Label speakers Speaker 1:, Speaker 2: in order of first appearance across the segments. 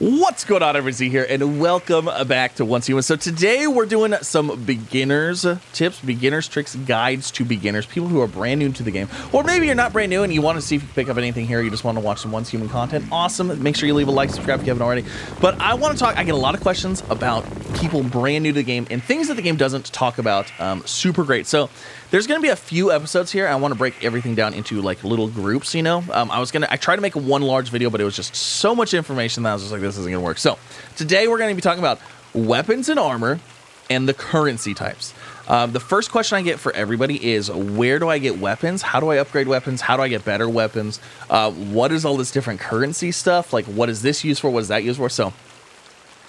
Speaker 1: What's going on, everybody here, and welcome back to Once Human. So today we're doing some beginners tips, beginners tricks, guides to beginners, people who are brand new to the game, or maybe you're not brand new and you want to see if you can pick up anything here. You just want to watch some Once Human content. Awesome. Make sure you leave a like, subscribe if you haven't already. But I want to talk. I get a lot of questions about people brand new to the game and things that the game doesn't talk about. Super great. So there's going to be a few episodes here. I want to break everything down into like little groups, you know. I tried to make one large video, but it was just so much information that I was just like, this isn't going to work. So today we're going to be talking about weapons and armor and the currency types. The first question I get for everybody is, where do I get weapons? How do I upgrade weapons? How do I get better weapons? What is all this different currency stuff? Like, what is this used for? What is that used for? So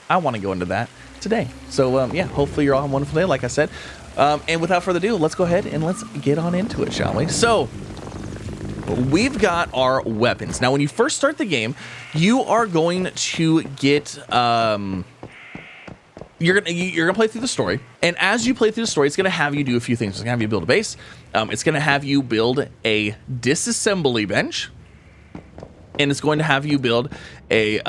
Speaker 1: I want to go into that today. So yeah, hopefully you're all having a wonderful day, like I said. And without further ado, let's go ahead and let's get on into it, shall we? So we've got our weapons. Now, when you first start the game, you are going to get you're gonna play through the story, and as you play through the story, it's gonna have you do a few things. It's gonna have you build a base. It's gonna have you build a disassembly bench, and it's going to have you build a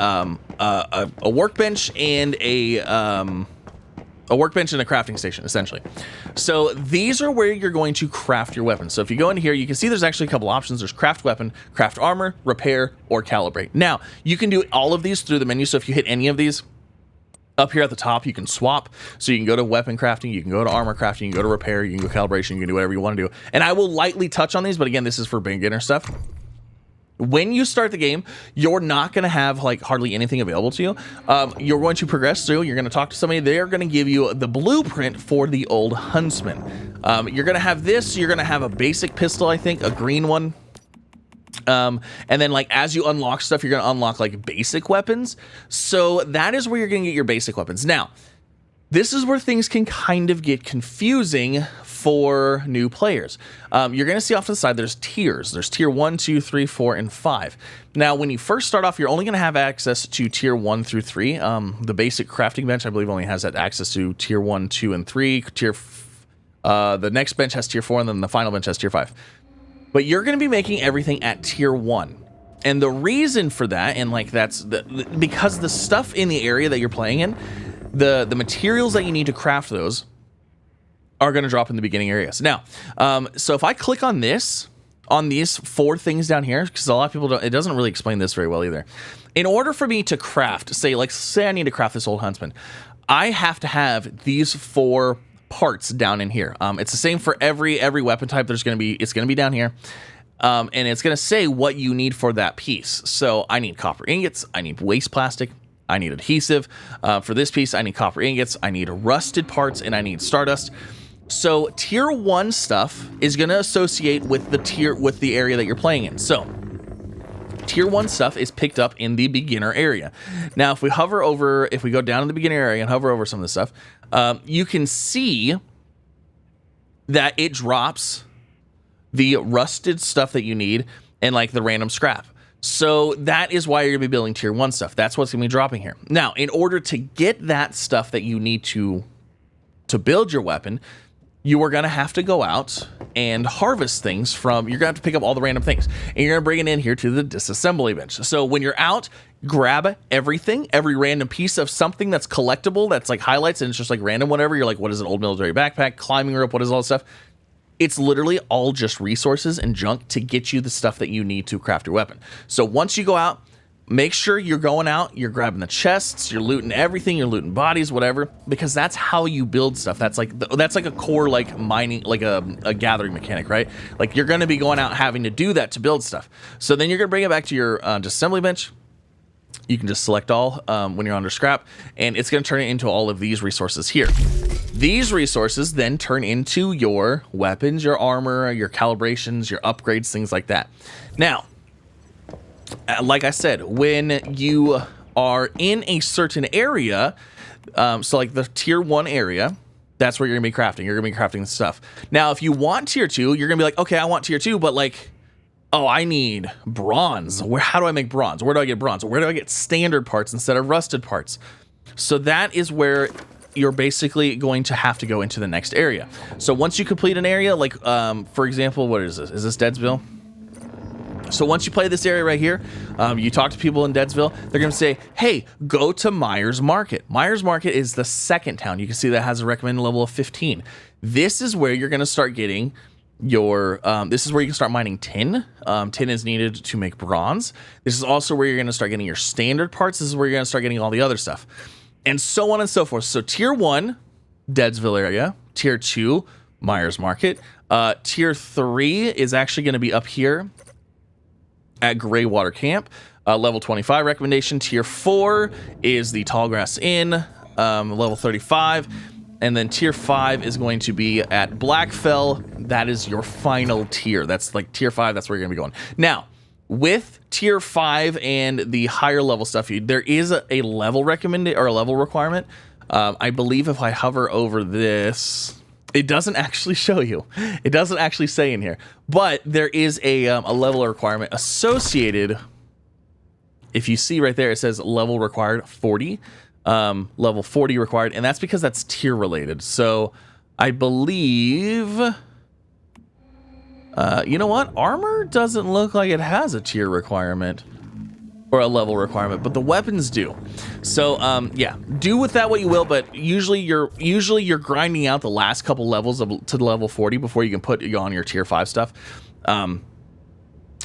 Speaker 1: workbench and a workbench and a crafting station, essentially. So these are where you're going to craft your weapons. So if you go in here, you can see there's actually a couple options. There's craft weapon, craft armor, repair, or calibrate. Now, you can do all of these through the menu. So if you hit any of these, up here at the top, you can swap. So you can go to weapon crafting, you can go to armor crafting, you can go to repair, you can go calibration, you can do whatever you want to do. And I will lightly touch on these, but again, this is for beginner stuff. When you start the game, you're not going to have like hardly anything available to you. You're going to progress through. You're going to talk to somebody. They're going to give you the blueprint for the old huntsman. You're going to have this. You're going to have a basic pistol, I think, a green one. And then like as you unlock stuff, you're going to unlock like basic weapons. So that is where you're going to get your basic weapons. Now, this is where things can kind of get confusing for new players. You're going to see off to the side, there's tiers. There's tier 1, 2, 3, 4, and 5. Now, when you first start off, you're only going to have access to tier 1 through 3. The basic crafting bench, I believe, only has that access to tier 1, 2, and 3. The next bench has tier 4, and then the final bench has tier 5. But you're going to be making everything at tier 1. And the reason for that, and like that's because the stuff in the area that you're playing in, the materials that you need to craft those are going to drop in the beginning areas. Now, so if I click on this, on these 4 things down here, because a lot of people don't, it doesn't really explain this very well either. In order for me to craft, say I need to craft this old huntsman, I have to have these 4 parts down in here. It's the same for every weapon type. It's going to be down here. And it's going to say what you need for that piece. So I need copper ingots. I need waste plastic. I need adhesive. For this piece, I need copper ingots. I need rusted parts, and I need stardust. So tier 1 stuff is going to associate with the area that you're playing in. So tier 1 stuff is picked up in the beginner area. Now, if we go down in the beginner area and hover over some of this stuff, you can see that it drops the rusted stuff that you need and like the random scrap. So that is why you're going to be building tier 1 stuff. That's what's going to be dropping here. Now, in order to get that stuff that you need to build your weapon, you are going to have to go out and harvest things you're going to have to pick up all the random things, and you're going to bring it in here to the disassembly bench. So when you're out, grab everything, every random piece of something that's collectible, that's like highlights, and it's just like random whatever. You're like, what is an old military backpack, climbing rope, what is all this stuff? It's literally all just resources and junk to get you the stuff that you need to craft your weapon. So once you go out, make sure you're going out, you're grabbing the chests, you're looting everything, you're looting bodies, whatever, because that's how you build stuff. That's like a core, like mining, like a gathering mechanic, right? Like you're going to be going out having to do that to build stuff. So then you're going to bring it back to your disassembly bench. You can just select all when you're under scrap, and it's going to turn it into all of these resources here. These resources then turn into your weapons, your armor, your calibrations, your upgrades, things like that. Now, like I said, when you are in a certain area, so like the tier 1 area, that's where you're going to be crafting. You're going to be crafting the stuff. Now, if you want tier 2, you're going to be like, okay, I want tier 2, but like, oh, I need bronze. How do I make bronze? Where do I get bronze? Where do I get standard parts instead of rusted parts? So that is where you're basically going to have to go into the next area. So once you complete an area, like, for example, what is this? Is this Deadsville? So once you play this area right here, you talk to people in Deadsville, they're going to say, hey, go to Myers Market. Myers Market is the second town. You can see that has a recommended level of 15. This is where you're going to start getting your, this is where you can start mining tin. Tin is needed to make bronze. This is also where you're going to start getting your standard parts. This is where you're going to start getting all the other stuff. And so on and so forth. So tier 1, Deadsville area. Tier 2, Myers Market. Tier 3 is actually going to be up here at Greywater Camp, level 25 recommendation. Tier 4 is the Tallgrass Inn, level 35. And then tier 5 is going to be at Blackfell. That is your final tier. That's like tier 5. That's where you're going to be going. Now, with tier 5 and the higher level stuff, there is a level recommended or a level requirement. I believe if I hover over this, it doesn't actually show you. It doesn't actually say in here, but there is a level requirement associated. If you see right there, it says level required 40, level 40 required, and that's because that's tier related. So I believe, you know what? Armor doesn't look like it has a tier requirement or a level requirement, but the weapons do. So yeah, do with that what you will, but usually you're grinding out the last couple levels to level 40 before you can put on your tier 5 stuff.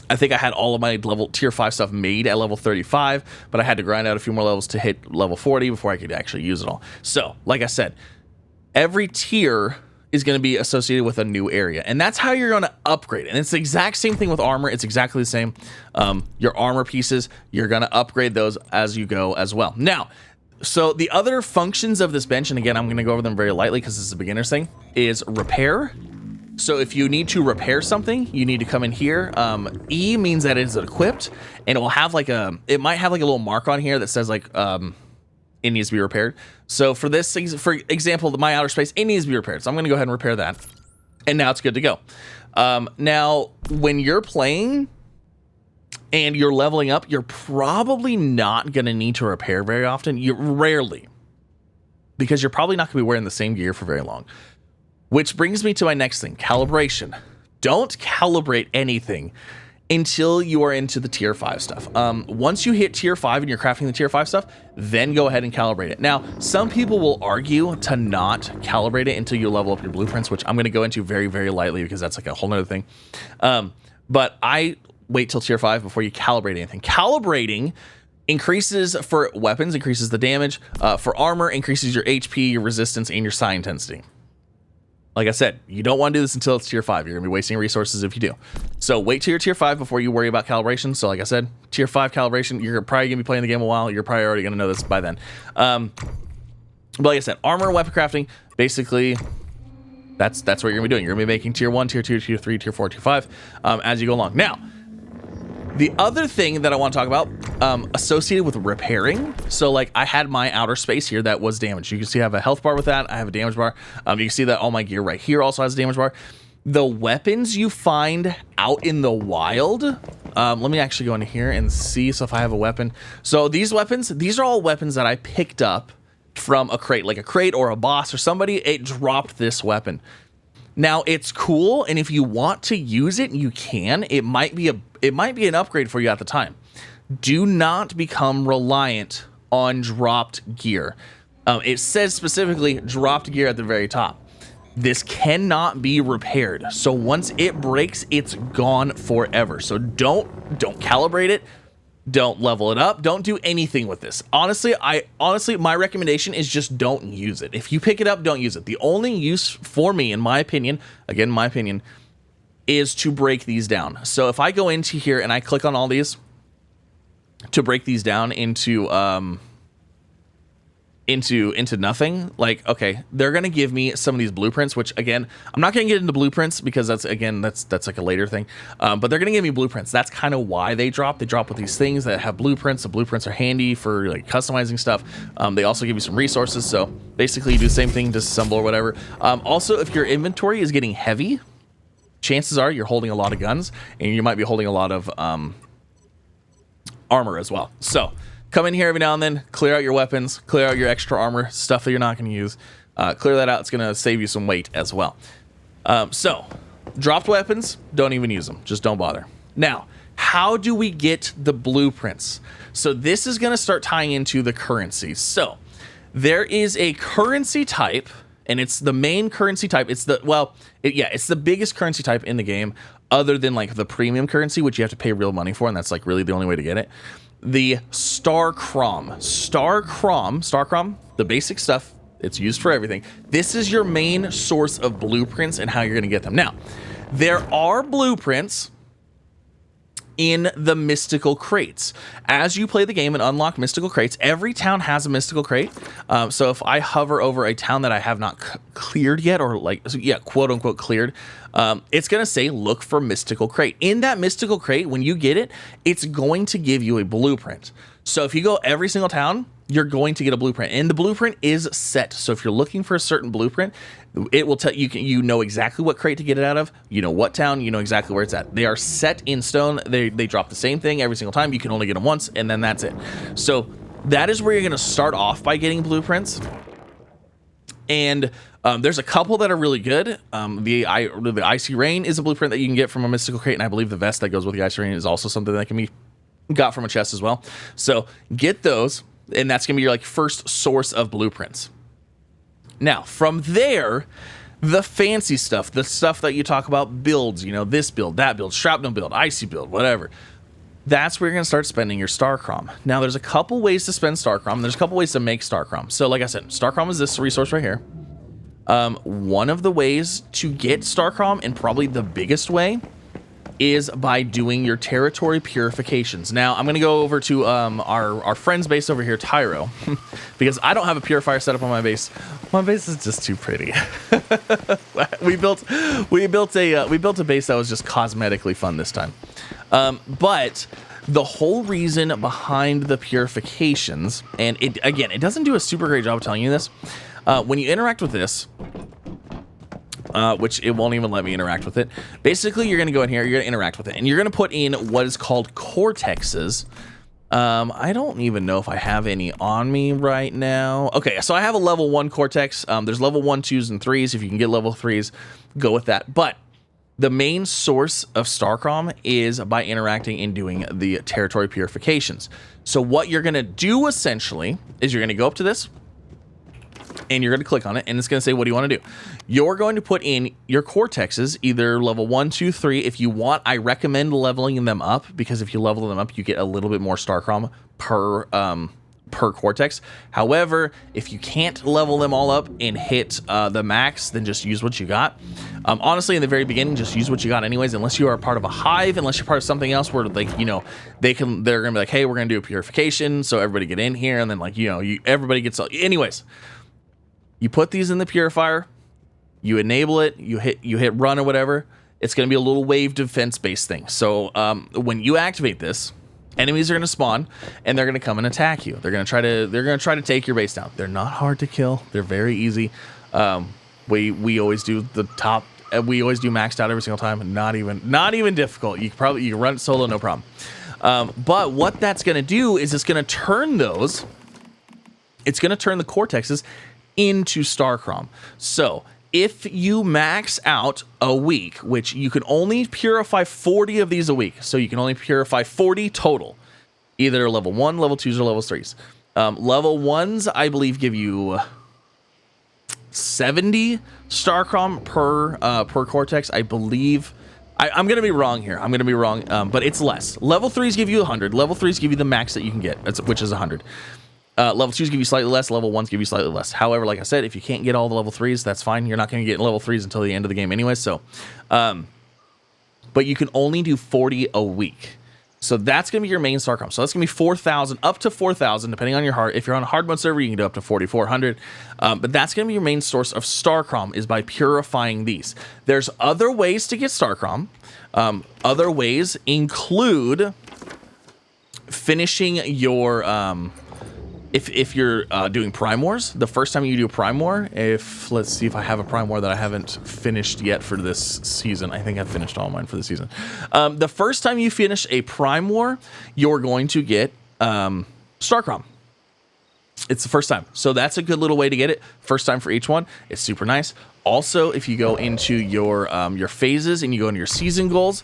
Speaker 1: I think I had all of my tier 5 stuff made at level 35, but I had to grind out a few more levels to hit level 40 before I could actually use it all. So like I said, every tier is going to be associated with a new area, and that's how you're going to upgrade. And it's the exact same thing with armor. It's exactly the same. Your armor pieces, you're going to upgrade those as you go as well. Now, so the other functions of this bench, and again, I'm going to go over them very lightly because this is a beginner's thing, is repair. So if you need to repair something, you need to come in here. E means that it is equipped, and it will have like it might have like a little mark on here that says like, it needs to be repaired. So for this, for example, my outer space, it needs to be repaired. So I'm going to go ahead and repair that. And now it's good to go. Now, when you're playing and you're leveling up, you're probably not going to need to repair very often. You rarely, because you're probably not going to be wearing the same gear for very long. Which brings me to my next thing, calibration. Don't calibrate anything until you are into the tier 5 stuff. Once you hit tier 5 and you're crafting the tier 5 stuff, then go ahead and calibrate it. Now, some people will argue to not calibrate it until you level up your blueprints, which I'm going to go into very, very lightly because that's like a whole nother thing. But I wait till tier 5 before you calibrate anything. Calibrating increases for weapons, increases the damage. For armor, increases your HP, your resistance, and your psi intensity. Like I said, you don't want to do this until it's tier 5. You're going to be wasting resources if you do. So wait till you're tier 5 before you worry about calibration. So like I said, tier 5 calibration, you're probably going to be playing the game a while. You're probably already going to know this by then. But like I said, armor and weapon crafting, basically, that's what you're going to be doing. You're going to be making tier 1, tier 2, tier 3, tier 4, tier 5 as you go along. Now, the other thing that I want to talk about associated with repairing. So like I had my outer space here that was damaged. You can see I have a health bar with that. I have a damage bar. You can see that all my gear right here also has a damage bar. The weapons you find out in the wild. Let me actually go into here and see. So if I have a weapon. So these weapons, these are all weapons that I picked up from a crate, like a crate or a boss or somebody. It dropped this weapon. Now it's cool, and if you want to use it, you can. It might be an upgrade for you at the time. Do not become reliant on dropped gear. It says specifically dropped gear at the very top. This cannot be repaired. So once it breaks, it's gone forever. So don't calibrate it. Don't level it up. Don't do anything with this. Honestly, my recommendation is just don't use it. If you pick it up, don't use it. The only use for me, in my opinion, again, my opinion, is to break these down. So if I go into here and I click on all these to break these down into nothing, like, okay, they're gonna give me some of these blueprints, which again, I'm not gonna get into blueprints because that's like a later thing, but they're gonna give me blueprints. That's kind of why they drop with these things that have blueprints. The blueprints are handy for like customizing stuff. They also give you some resources, so basically you do the same thing, disassemble or whatever. Also, if your inventory is getting heavy, chances are you're holding a lot of guns, and you might be holding a lot of armor as well. So come in here every now and then, clear out your weapons, clear out your extra armor, stuff that you're not going to use. Clear that out. It's going to save you some weight as well. So, dropped weapons, don't even use them. Just don't bother. Now, How do we get the blueprints? So this is going to start tying into the currencies. So there is a currency type, and it's the main currency type. It's it's the biggest currency type in the game, other than like the premium currency, which you have to pay real money for, and that's like really the only way to get it. The Starchrom, the basic stuff. It's used for everything. This is your main source of blueprints and how you're going to get them. Now, there are blueprints in the mystical crates. As you play the game and unlock mystical crates, every town has a mystical crate. So if I hover over a town that I have not cleared yet, or quote unquote cleared, it's going to say look for mystical crate. In that mystical crate, when you get it, it's going to give you a blueprint. So if you go every single town, you're going to get a blueprint, and the blueprint is set. So if you're looking for a certain blueprint, it will tell you, you know exactly what crate to get it out of, you know what town, you know exactly where it's at. They are set in stone. They drop the same thing every single time. You can only get them once, and then that's it. So that is where you're going to start off by getting blueprints. And there's a couple that are really good. The Icy Rain is a blueprint that you can get from a mystical crate, and I believe the vest that goes with the Icy Rain is also something that can be got from a chest as well. So get those, and that's gonna be your like first source of blueprints. Now from there, the fancy stuff, the stuff that you talk about, builds, you know, this build, that build, shrapnel build, icy build, whatever, that's where you're gonna start spending your Starchrom. Now there's a couple ways to spend Starchrom. There's a couple ways to make Starchrom. So like I said, Starchrom is this resource right here. One of the ways to get Starchrom, and probably the biggest way, is by doing your territory purifications. Now I'm going to go over to our friend's base over here, Tyro, because I don't have a purifier set up on my base. My base is just too pretty. we built a base that was just cosmetically fun this time. But the whole reason behind the purifications, and it doesn't do a super great job of telling you this, when you interact with this, which it won't even let me interact with it. Basically, you're going to go in here, you're going to interact with it, and you're going to put in what is called cortexes. I don't even know if I have any on me right now. Okay, so I have a level 1 cortex. There's level 1, 2s, and 3s. If you can get level 3s, go with that. But the main source of Starchrom is by interacting and doing the territory purifications. So what you're going to do, essentially, is you're going to go up to this, and you're going to click on it, and it's going to say, what do you want to do? You're going to put in your cortexes, either level 1, 2, 3. If you want, I recommend leveling them up, because if you level them up, you get a little bit more Starchrom per cortex. However, if you can't level them all up and hit the max, then just use what you got. Honestly, in the very beginning, just use what you got anyways, unless you are part of a hive, unless you're part of something else where, like, you know, they're going to be like, hey, we're going to do a purification, so everybody get in here, and then, like, you know, everybody gets... Anyways, you put these in the purifier, you enable it, you hit run or whatever. It's going to be a little wave defense based thing. So when you activate this, enemies are going to spawn, and they're going to come and attack you. They're going to try to take your base down. They're not hard to kill. They're very easy. We always do the top. We always do maxed out every single time. Not even difficult. You can run it solo, no problem. But what that's going to do is it's going to turn those. It's going to turn the cortexes into Starchrom. So if you max out a week, which you can only purify 40 of these a week, so you can only purify 40 total, either level 1, level 2s, or level 3s. Level 1s, I believe, give you 70 Starchrom per cortex, I believe. I'm going to be wrong here. I'm going to be wrong, but it's less. Level 3s give you 100. Level 3s give you the max that you can get, which is 100. Level 2s give you slightly less, level 1s give you slightly less. However, like I said, if you can't get all the level 3s, that's fine. You're not going to get level 3s until the end of the game anyway, so... but you can only do 40 a week. So that's going to be your main Starchrom. So that's going to be 4,000, up to 4,000, depending on your hard... If you're on a hard mode server, you can do up to 4,400. But that's going to be your main source of Starchrom, is by purifying these. There's other ways to get Starchrom. Other ways include finishing your... If you're doing Prime Wars, the first time you do a Prime War, let's see if I have a Prime War that I haven't finished yet for this season. I think I've finished all mine for the season. The first time you finish a Prime War, you're going to get Starchrom. It's the first time. So that's a good little way to get it. First time for each one. It's super nice. Also, if you go into your phases and you go into your season goals,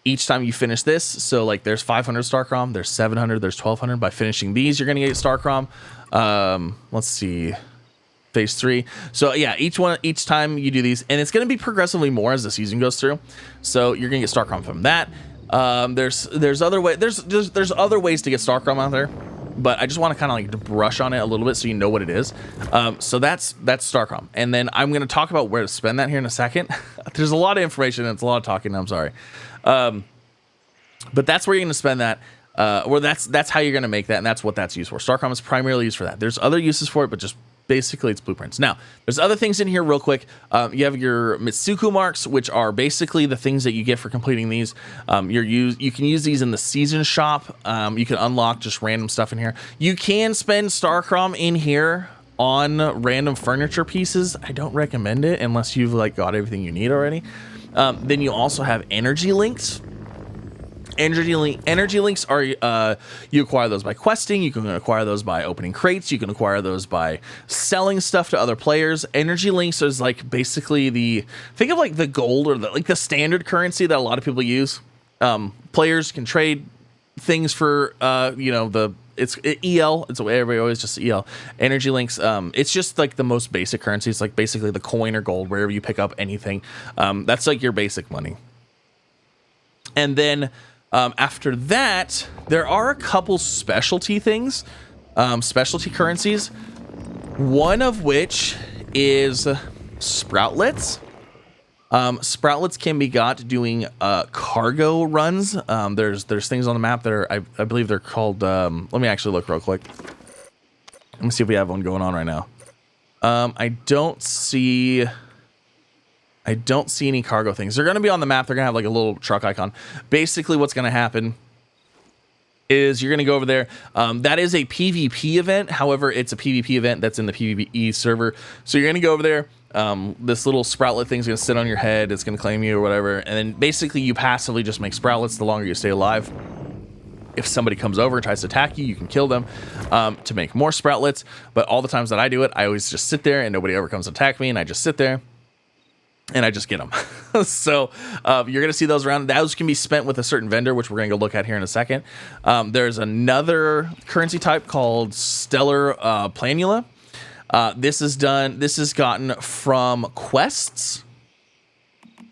Speaker 1: each time you finish this. So like there's 500 Starchrom, there's 700, there's 1200. By finishing these, you're going to get Starchrom. Let's see. Phase 3. So yeah, each time you do these, and it's going to be progressively more as the season goes through. So you're going to get Starchrom from that. There's other ways to get Starchrom out there, but I just want to kind of like brush on it a little bit so you know what it is. So that's Starchrom, and then I'm going to talk about where to spend that here in a second. There's a lot of information and it's a lot of talking. I'm sorry, but that's where you're going to spend that. Or that's how you're going to make that, and that's what that's used for. Starchrom is primarily used for that. There's other uses for it, but just basically it's blueprints. Now, there's other things in here real quick. You have your Mitsuku marks, which are basically the things that you get for completing these. You can use these in the season shop. You can unlock just random stuff in here. You can spend Starchrom in here on random furniture pieces. I don't recommend it unless you've like got everything you need already. Then you also have energy links. Energy links are you acquire those by questing. You can acquire those by opening crates. You can acquire those by selling stuff to other players. Energy links is like basically think of like the gold or the standard currency that a lot of people use. Players can trade things for it's EL. It's everybody always just EL. Energy links. It's just like the most basic currency. It's like basically the coin or gold wherever you pick up anything. That's like your basic money. And then after that, there are a couple specialty things, specialty currencies, one of which is sproutlets. Sproutlets can be got doing cargo runs. There's things on the map that are, I believe they're called, let me actually look real quick. Let me see if we have one going on right now. I don't see any cargo things. They're going to be on the map. They're going to have like a little truck icon. Basically, what's going to happen is you're going to go over there. That is a PvP event. However, it's a PvP event that's in the PvE server. So you're going to go over there. This little sproutlet thing's going to sit on your head. It's going to claim you or whatever. And then basically you passively just make sproutlets the longer you stay alive. If somebody comes over and tries to attack you, you can kill them to make more sproutlets. But all the times that I do it, I always just sit there and nobody ever comes to attack me. And I just sit there. And I just get them. So you're going to see those around. Those can be spent with a certain vendor, which we're going to go look at here in a second. There's another currency type called Stellar Planula. This is gotten from quests.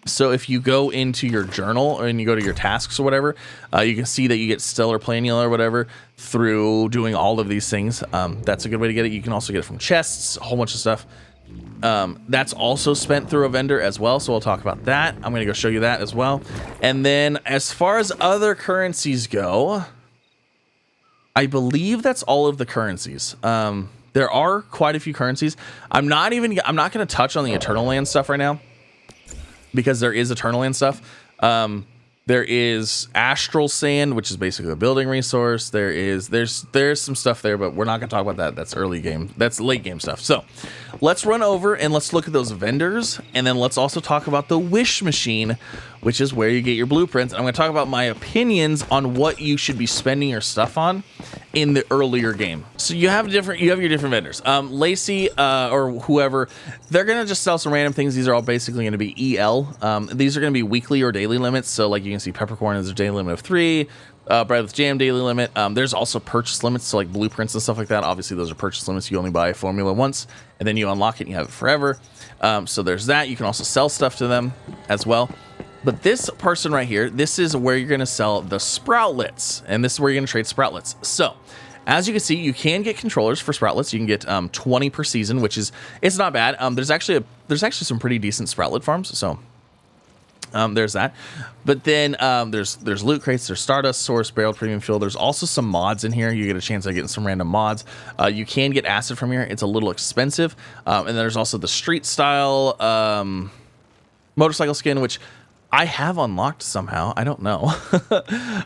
Speaker 1: So if you go into your journal and you go to your tasks or whatever, you can see that you get Stellar Planula or whatever through doing all of these things. That's a good way to get it. You can also get it from chests, a whole bunch of stuff. That's also spent through a vendor as well, so we'll talk about that. I'm gonna go show you that as well. And then as far as other currencies go, I believe that's all of the currencies. There are quite a few currencies. I'm not gonna touch on the Eternal Land stuff right now because there is Eternal Land stuff. There is Astral Sand, which is basically a building resource. There's some stuff there, but we're not gonna talk about that. That's early game. That's late game stuff. So let's run over and let's look at those vendors, and then let's also talk about the wish machine, which is where you get your blueprints. And I'm gonna talk about my opinions on what you should be spending your stuff on in the earlier game. So you have your different vendors. Lacey or whoever, they're gonna just sell some random things. These are all basically gonna be EL. These are gonna be weekly or daily limits. So like you can see peppercorn is a daily limit of 3. Bread with jam daily limit. There's also purchase limits, so like blueprints and stuff like that. Obviously those are purchase limits. You only buy a formula once and then you unlock it and you have it forever. So there's that. You can also sell stuff to them as well. But this person right here, this is where you're going to sell the sproutlets, and this is where you're going to trade sproutlets. So as you can see, you can get controllers for sproutlets. You can get 20 per season, which is, it's not bad. There's actually some pretty decent sproutlet farms. So there's that. But then there's loot crates, there's Stardust Source, Barrel Premium Fuel. There's also some mods in here. You get a chance of getting some random mods. You can get acid from here. It's a little expensive. And then there's also the street style motorcycle skin, which I have unlocked somehow. I don't know.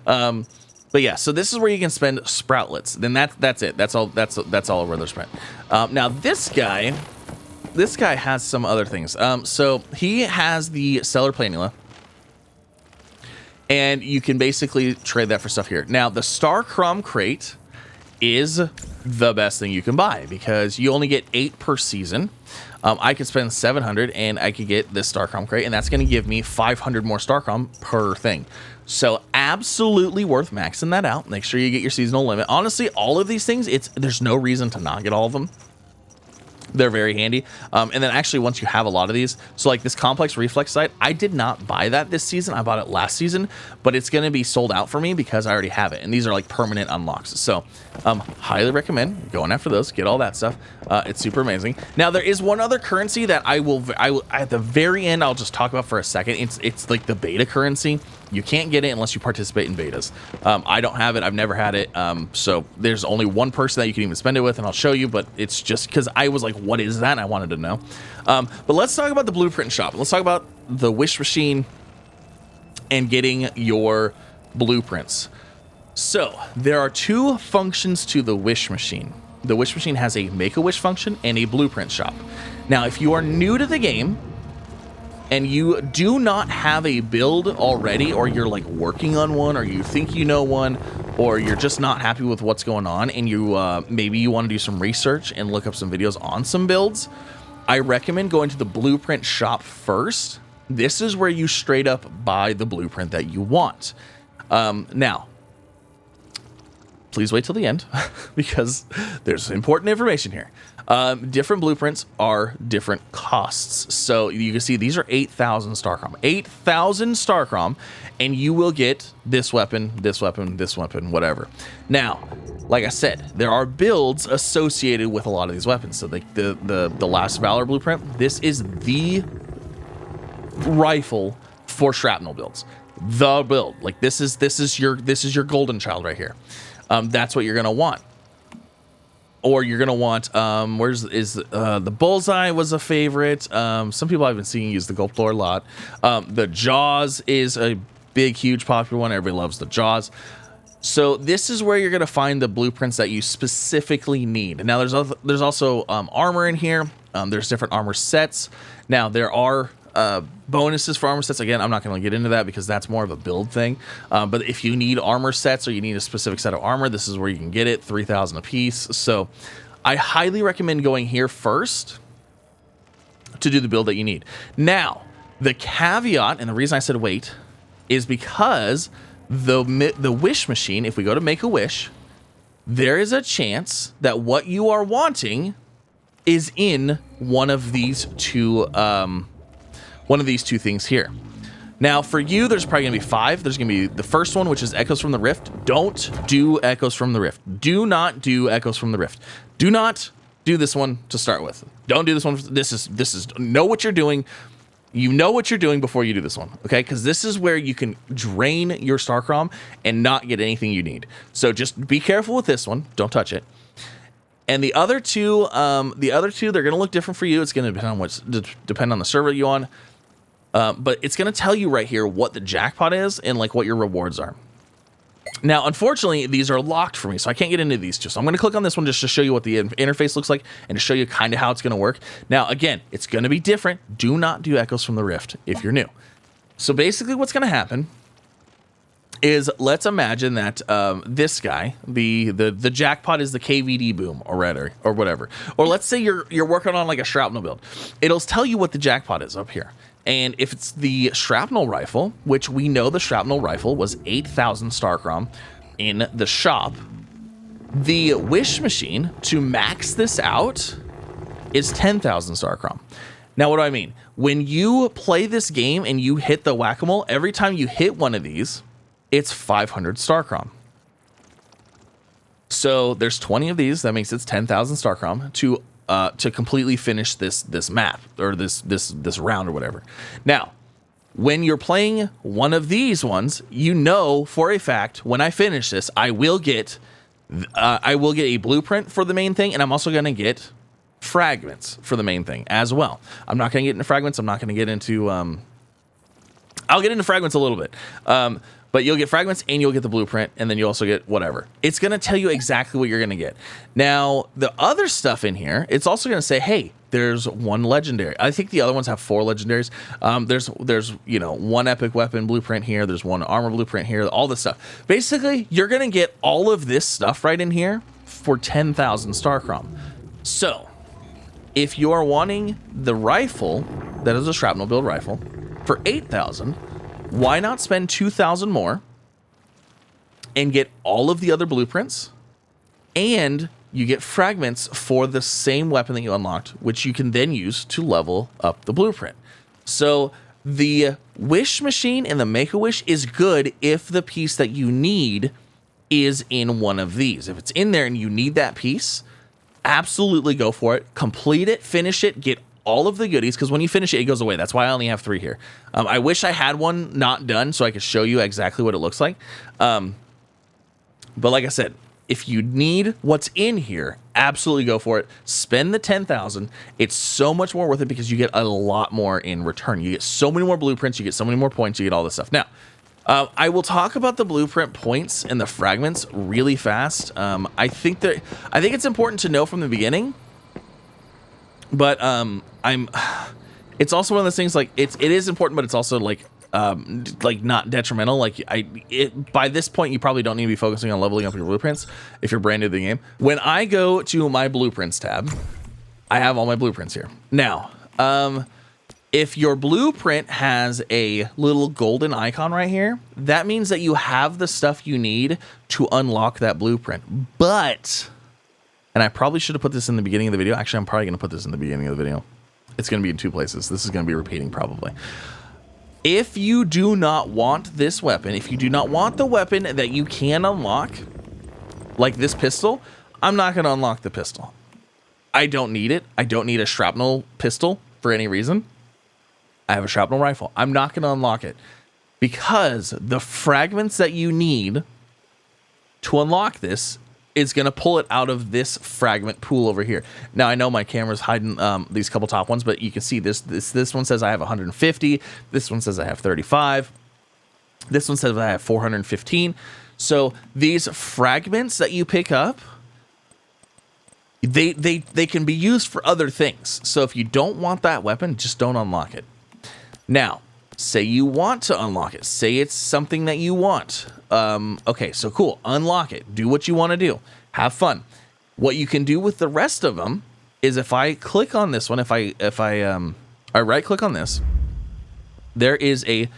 Speaker 1: But yeah, so this is where you can spend sproutlets. Then that's it. That's all where they're spent. Now this guy has some other things. So he has the Stellar Planula, and you can basically trade that for stuff here. Now the Starchrom crate is the best thing you can buy because you only get 8 per season. I could spend 700 and I could get this Starchrom crate, and that's going to give me 500 more Starchrom per thing. So absolutely worth maxing that out. Make sure you get your seasonal limit. Honestly, all of these things, there's no reason to not get all of them. They're very handy. And then actually, once you have a lot of these, so like this complex reflex sight, I did not buy that this season. I bought it last season, but it's going to be sold out for me because I already have it. And these are like permanent unlocks. So highly recommend going after those, get all that stuff. It's super amazing. Now, there is one other currency that I will at the very end, I'll just talk about for a second. It's like the beta currency. You can't get it unless you participate in betas. I don't have it. I've never had it. So there's only one person that you can even spend it with, and I'll show you, but it's just because I was like, what is that? And I wanted to know. But let's talk about the blueprint shop. Let's talk about the wish machine and getting your blueprints. So there are 2 functions to the wish machine. The wish machine has a make-a-wish function and a blueprint shop. Now, if you are new to the game, and you do not have a build already, or you're like working on one, or you think you know one, or you're just not happy with what's going on, and you maybe you want to do some research and look up some videos on some builds, I recommend going to the blueprint shop first. This is where you straight up buy the blueprint that you want. Now, please wait till the end because there's important information here. Different blueprints are different costs. So you can see these are 8,000 Starchrom. 8,000 Starchrom, and you will get this weapon, this weapon, this weapon, whatever. Now, like I said, there are builds associated with a lot of these weapons. So like the last Valor blueprint, this is the rifle for shrapnel builds. The build. Like this is your golden child right here. That's what you're gonna want. Or you're gonna want the bullseye was a favorite. Some people I've been seeing use the Gulplore a lot. The Jaws is a big, huge, popular one. Everybody loves the Jaws. So this is where you're gonna find the blueprints that you specifically need. Now there's also armor in here. There's different armor sets. Now there are bonuses for armor sets. Again, I'm not going to get into that because that's more of a build thing. But if you need armor sets or you need a specific set of armor, this is where you can get it, 3,000 a piece. So I highly recommend going here first to do the build that you need. Now, the caveat, and the reason I said wait, is because the wish machine, if we go to make a wish, there is a chance that what you are wanting is in one of these two things here. Now, for you, there's probably going to be 5. There's going to be the first one, which is Echoes from the Rift. Don't do Echoes from the Rift. Do not do Echoes from the Rift. Do not do this one to start with. Don't do this one. This is know what you're doing. You know what you're doing before you do this one, okay? Because this is where you can drain your Starchrom and not get anything you need. So just be careful with this one. Don't touch it. And the other two, they're going to look different for you. It's going to depend on the server you're on. But it's going to tell you right here what the jackpot is and like what your rewards are. Now, unfortunately, these are locked for me, so I can't get into these two. So I'm going to click on this one just to show you what the interface looks like and to show you kind of how it's going to work. Now, again, it's going to be different. Do not do Echoes from the Rift if you're new. So basically what's going to happen is, let's imagine that this guy, the jackpot is the KVD boom or whatever. Or let's say you're working on like a shrapnel build. It'll tell you what the jackpot is up here. And if it's the shrapnel rifle, which we know the shrapnel rifle was 8,000 Starchrom in the shop, the wish machine to max this out is 10,000 Starchrom. Now, what do I mean? When you play this game and you hit the whack-a-mole, every time you hit one of these, it's 500 Starchrom. So there's 20 of these. That makes it's 10,000 Starchrom to completely finish this map or this round or whatever. Now, when you're playing one of these ones, you know for a fact when I finish this, I will get a blueprint for the main thing, and I'm also going to get fragments for the main thing as well. I'm not going to get into fragments. I'm not going to get into I'll get into fragments a little bit. But you'll get fragments and you'll get the blueprint, and then you also get whatever. It's going to tell you exactly what you're going to get. Now, the other stuff in here, it's also going to say, hey, there's one legendary. I think the other ones have 4 legendaries. There's one epic weapon blueprint here. There's one armor blueprint here. All this stuff. Basically, you're going to get all of this stuff right in here for 10,000 Starchrom. So if you're wanting the rifle, that is a shrapnel build rifle, for 8,000, why not spend 2,000 more and get all of the other blueprints, and you get fragments for the same weapon that you unlocked, which you can then use to level up the blueprint. So the wish machine and the Make-A-Wish is good if the piece that you need is in one of these. If it's in there and you need that piece, absolutely go for it. Complete it, finish it, get all of the goodies, because when you finish it, it goes away. That's why I only have 3 here. I wish I had one not done so I could show you exactly what it looks like. But like I said, if you need what's in here, absolutely go for it. Spend the 10,000. It's so much more worth it because you get a lot more in return. You get so many more blueprints. You get so many more points. You get all this stuff. Now, I will talk about the blueprint points and the fragments really fast. I think it's important to know from the beginning. But it's also one of those things, like it is important, but it's also like not detrimental. Like by this point, you probably don't need to be focusing on leveling up your blueprints if you're brand new to the game. When I go to my blueprints tab, I have all my blueprints here. Now, if your blueprint has a little golden icon right here, that means that you have the stuff you need to unlock that blueprint. But, and I probably should have put this in the beginning of the video. Actually, I'm probably going to put this in the beginning of the video. It's going to be in 2 places. This is going to be repeating probably. If you do not want this weapon, if you do not want the weapon that you can unlock, like this pistol, I'm not going to unlock the pistol. I don't need it. I don't need a shrapnel pistol for any reason. I have a shrapnel rifle. I'm not going to unlock it because the fragments that you need to unlock this is going to pull it out of this fragment pool over here. Now, I know my camera's hiding these couple top ones, but you can see this one says I have 150. This one says I have 35. This one says I have 415. So these fragments that you pick up, they can be used for other things. So if you don't want that weapon, just don't unlock it. Now, say you want to unlock it. Say it's something that you want. Okay, so cool. Unlock it. Do what you want to do. Have fun. What you can do with the rest of them is if I click on this one, I right click on this, there is a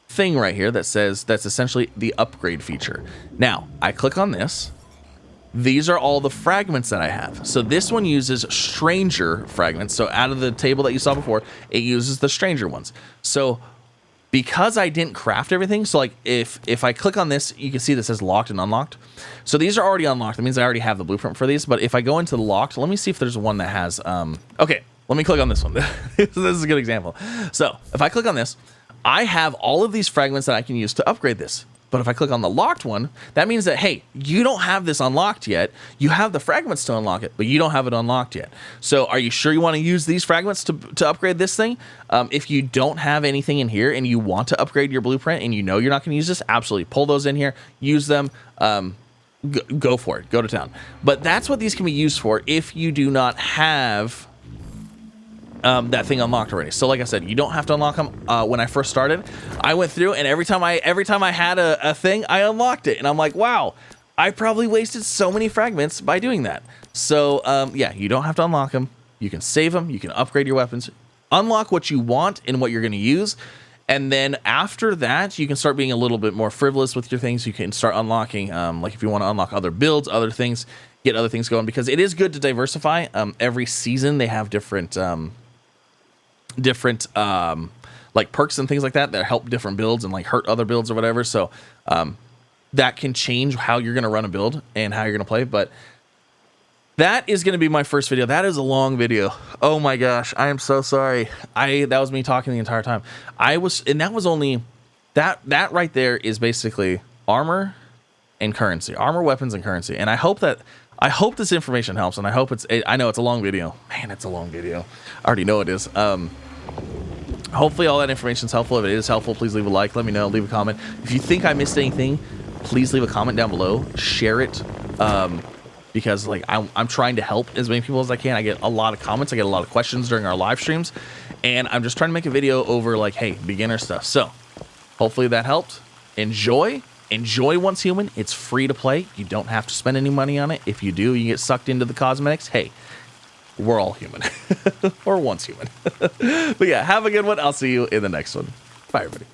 Speaker 1: thing right here that says that's essentially the upgrade feature. Now, I click on this. These are all the fragments that I have. So this one uses stranger fragments. So out of the table that you saw before, it uses the stranger ones. So because I didn't craft everything, so like if I click on this, you can see that says locked and unlocked. So these are already unlocked. That means I already have the blueprint for these. But if I go into the locked, let me see if there's one that has, okay, let me click on this one. This is a good example. So if I click on this, I have all of these fragments that I can use to upgrade this. But if I click on the locked one, that means that, hey, you don't have this unlocked yet. You have the fragments to unlock it, but you don't have it unlocked yet. So are you sure you want to use these fragments to upgrade this thing? If you don't have anything in here and you want to upgrade your blueprint and you know you're not going to use this, absolutely pull those in here, use them, go for it, go to town. But that's what these can be used for if you do not have that thing unlocked already. So like I said, you don't have to unlock them. When I first started, I went through and every time I had a thing, I unlocked it. And I'm like, wow, I probably wasted so many fragments by doing that. So yeah, you don't have to unlock them. You can save them. You can upgrade your weapons, unlock what you want and what you're going to use. And then after that, you can start being a little bit more frivolous with your things. You can start unlocking, like if you want to unlock other builds, other things, get other things going, because it is good to diversify. Every season they have different like perks and things like that help different builds and like hurt other builds or whatever. So that can change how you're going to run a build and how you're going to play. But that is going to be my first video. That is a long video. Oh my gosh, I am so sorry. That was me talking the entire time. That was only that right there is basically armor and currency, armor, weapons, and currency. And I hope this information helps, and I know it's a long video. Man, it's a long video. I already know it is. Hopefully all that information is helpful. If it is helpful, please leave a like. Let me know. Leave a comment. If you think I missed anything, please leave a comment down below. Share it, because like I'm trying to help as many people as I can. I get a lot of comments. I get a lot of questions during our live streams, and I'm just trying to make a video over like, hey, beginner stuff. So hopefully that helped. Enjoy, Enjoy Once Human. It's free to play. You don't have to spend any money on it. If you do, you get sucked into the cosmetics. Hey, we're all human. Or once human. But yeah, have a good one. I'll see you in the next one. Bye, everybody.